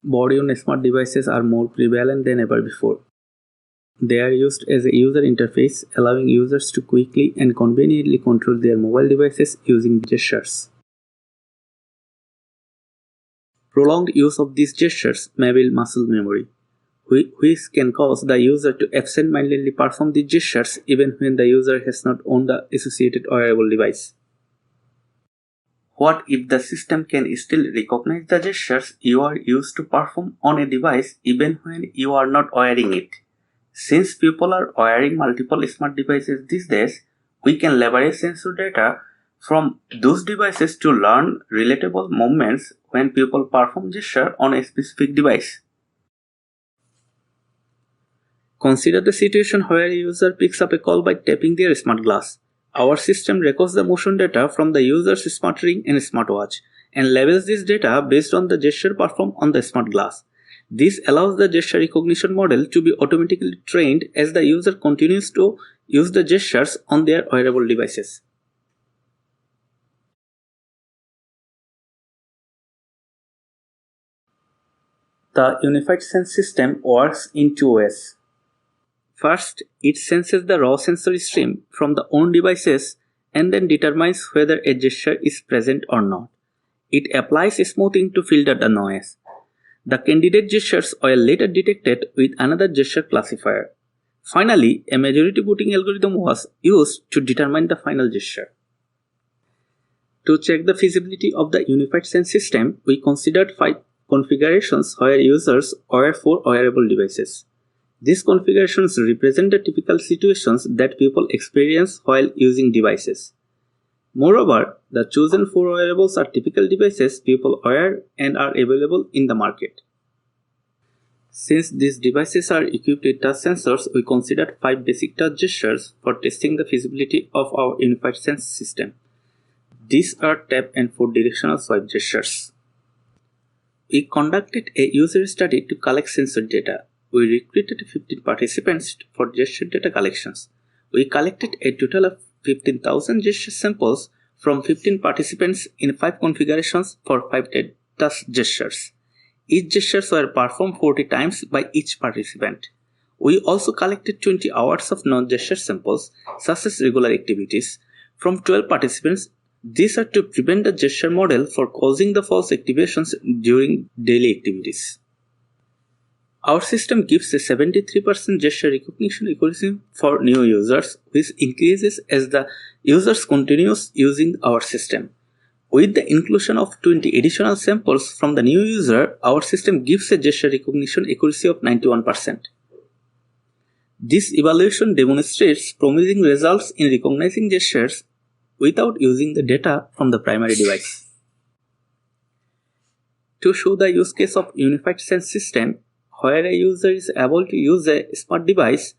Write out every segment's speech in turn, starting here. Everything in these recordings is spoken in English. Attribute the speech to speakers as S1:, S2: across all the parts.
S1: Body-on smart devices are more prevalent than ever before. They are used as a user interface, allowing users to quickly and conveniently control their mobile devices using gestures. Prolonged use of these gestures may build muscle memory, which can cause the user to absent-mindedly perform the gestures even when the user has not owned the associated wearable device. What if the system can still recognize the gestures you are used to perform on a device even when you are not wearing it? Since people are wearing multiple smart devices these days, we can leverage sensor data from those devices to learn relatable movements when people perform gesture on a specific device. Consider the situation where a user picks up a call by tapping their smart glass. Our system records the motion data from the user's smart ring and smartwatch and labels this data based on the gesture performed on the smart glass. This allows the gesture recognition model to be automatically trained as the user continues to use the gestures on their wearable devices. The UnifiedSense system works in two ways. First, it senses the raw sensory stream from the own devices and then determines whether a gesture is present or not. It applies smoothing to filter the noise. The candidate gestures were later detected with another gesture classifier. Finally, a majority voting algorithm was used to determine the final gesture. To check the feasibility of the UnifiedSense system, we considered 5 configurations where users were 4 wearable devices. These configurations represent the typical situations that people experience while using devices. Moreover, the chosen 4 wearables are typical devices people wear and are available in the market. Since these devices are equipped with touch sensors, we considered 5 basic touch gestures for testing the feasibility of our UnifiedSense system. These are tap and foot directional swipe gestures. We conducted a user study to collect sensor data. We recruited 15 participants for gesture data collections. We collected a total of 15,000 gesture samples from 15 participants in 5 configurations for 5 touch gestures. Each gestures were performed 40 times by each participant. We also collected 20 hours of non-gesture samples, such as regular activities, from 12 participants. These are to prevent the gesture model for causing the false activations during daily activities. Our system gives a 73% gesture recognition accuracy for new users, which increases as the users continues using our system. With the inclusion of 20 additional samples from the new user, our system gives a gesture recognition accuracy of 91%. This evaluation demonstrates promising results in recognizing gestures without using the data from the primary device. To show the use case of UnifiedSense system, where a user is able to use a smart device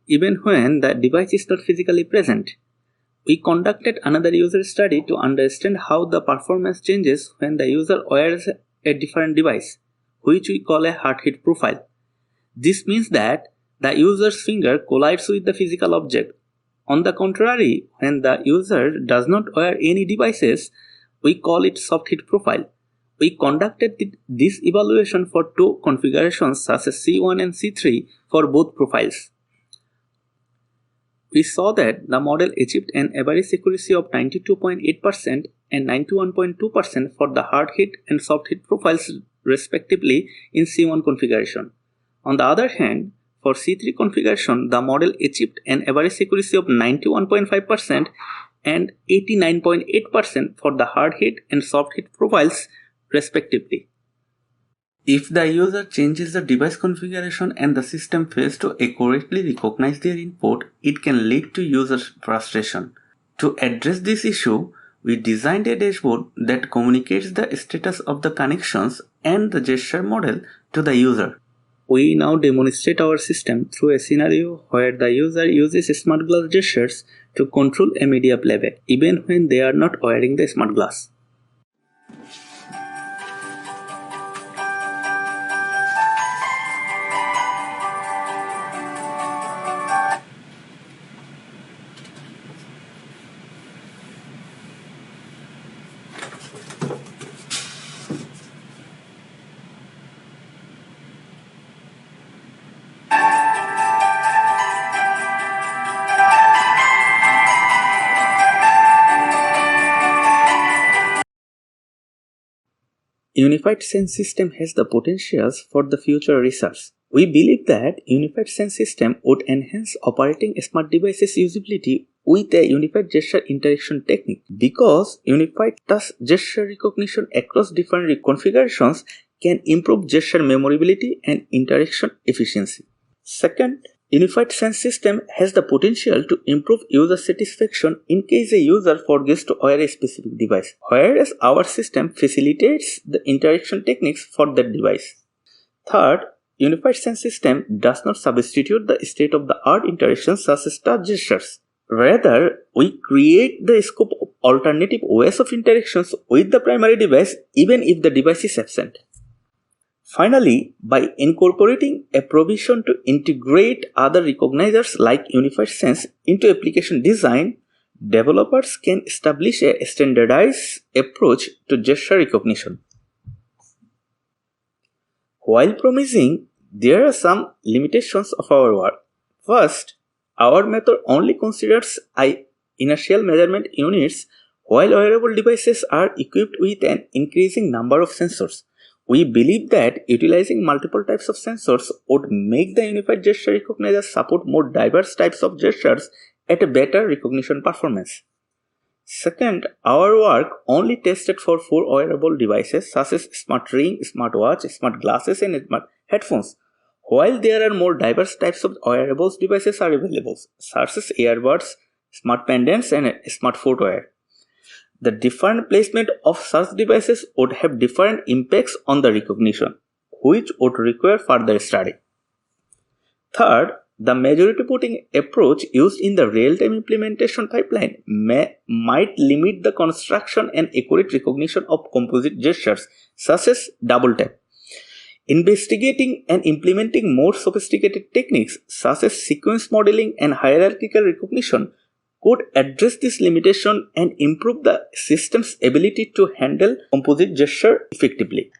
S1: even when the device is not physically present, we conducted another user study to understand how the performance changes when the user wears a different device, which we call a heart rate profile. This means that the user's finger collides with the physical object. On the contrary, when the user does not wear any devices, we call it soft hit profile. We conducted this evaluation for 2 configurations such as C1 and C3 for both profiles. We saw that the model achieved an average accuracy of 92.8% and 91.2% for the hard hit and soft hit profiles respectively in C1 configuration. On the other hand, for C3 configuration, the model achieved an average accuracy of 91.5% and 89.8% for the hard hit and soft hit profiles respectively. If the user changes the device configuration and the system fails to accurately recognize their input, it can lead to user frustration. To address this issue, we designed a dashboard that communicates the status of the connections and the gesture model to the user. We now demonstrate our system through a scenario where the user uses smart glass gestures to control a media playback, even when they are not wearing the smart glass. UnifiedSense system has the potentials for the future research. We believe that UnifiedSense system would enhance operating smart devices usability with a unified gesture interaction technique. Because unified touch gesture recognition across different configurations can improve gesture memorability and interaction efficiency. Second, UnifiedSense system has the potential to improve user satisfaction in case a user forgets to wear a specific device, whereas our system facilitates the interaction techniques for that device. Third, UnifiedSense system does not substitute the state-of-the-art interactions such as touch gestures. Rather, we create the scope of alternative ways of interactions with the primary device even if the device is absent. Finally, by incorporating a provision to integrate other recognizers like UnifiedSense into application design, developers can establish a standardized approach to gesture recognition. While promising, there are some limitations of our work. First, our method only considers inertial measurement units, while wearable devices are equipped with an increasing number of sensors. We believe that utilizing multiple types of sensors would make the unified gesture recognizer support more diverse types of gestures at a better recognition performance. Second, our work only tested for 4 wearable devices such as smart ring, smartwatch, smart glasses and smart headphones. While there are more diverse types of wearables devices are available, such as earbuds, smart pendants and smart footwear. The different placement of such devices would have different impacts on the recognition, which would require further study. Third, the majority putting approach used in the real-time implementation pipeline might limit the construction and accurate recognition of composite gestures such as double tap. Investigating and implementing more sophisticated techniques such as sequence modeling and hierarchical recognition could address this limitation and improve the system's ability to handle composite gesture effectively.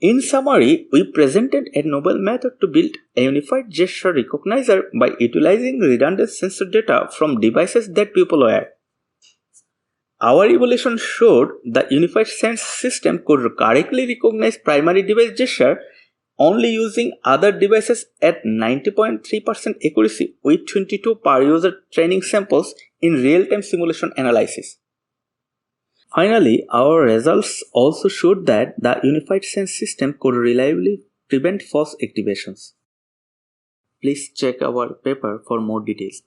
S1: In summary, we presented a novel method to build a unified gesture recognizer by utilizing redundant sensor data from devices that people wear. Our evaluation showed the UnifiedSense system could correctly recognize primary device gesture only using other devices at 90.3% accuracy with 22 per user training samples in real-time simulation analysis. Finally, our results also showed that the UnifiedSense system could reliably prevent false activations. Please check our paper for more details.